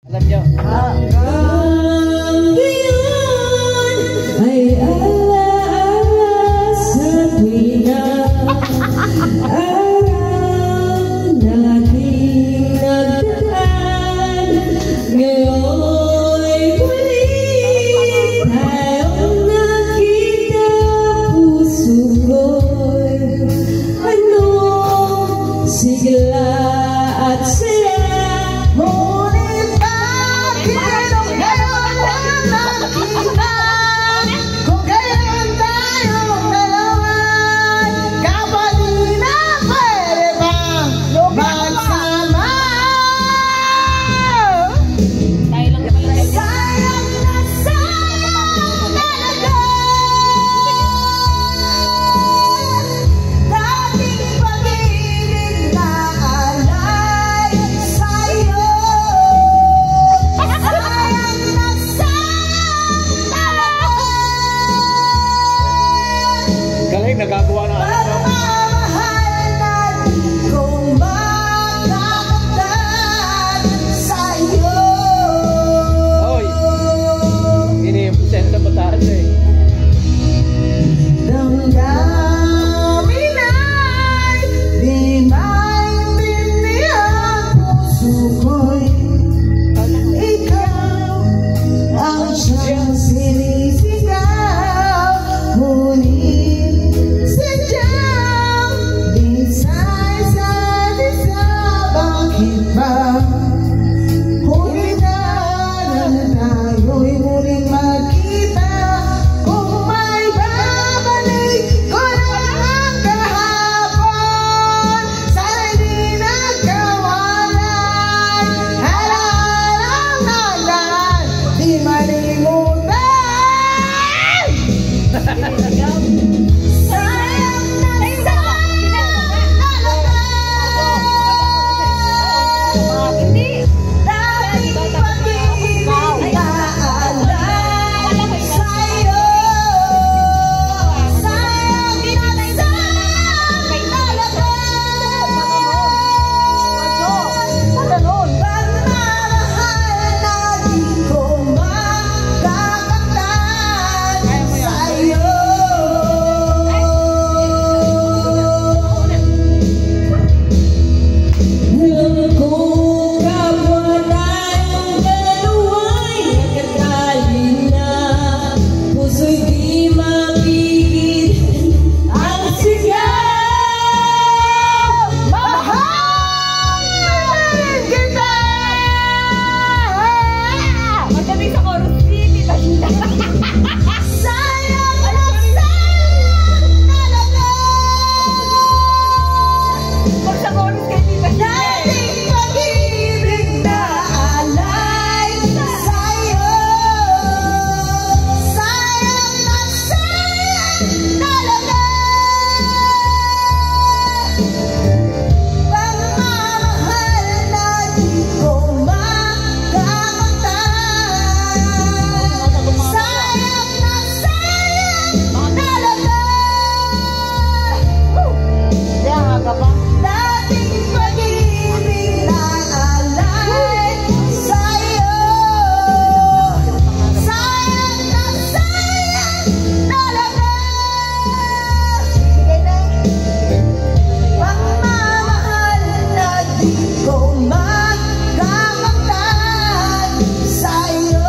Alam niyo. Hanggang ngayon ay alaala sa tuwina. Araw nating nagdaan. Ngayon'y muli tayong nakita. Puso ko'y anong sigla at saya. Galing, nagagawa na. Pagmamahal na di ko makakaptan sa'yo. Oy, ini-presenta mo tayo eh. Damdamin ay di maintindihan. Puso ko'y ikaw ang siyang sinisigaw. Ngunit sadyang di sa bakit ba huli na lang tayo'y muling magkita. Kung may babalik ko lang ang kahapon, sana'y di nagkawalay. Halalang nalan, di malimutan. Sayang na hindi dating pag-ibig na alay sa'yo. Sayang talaga. Pagmamahal na di ko makakaptan sa'yo. Kung kapwa tayong dalawa'y nagkagaling na, puso'y di mapigil ang sigaw. Mahal kita. Madami sa chorus city. Sayang na sayang talaga. Pag sa chorus kay Tita dating pag-ibig na alay sa'yo. Sayang na sayang talaga. Pagmamahal na di ko makakaptan. Sayang na sayang talaga. Dating pag-ibig na alay sa'yo. Sayang na sayang talaga. Pagmamahal na di ko makakaptan sa'yo.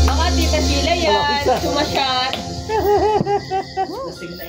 Mga Tita Sheila yan, sumasyat.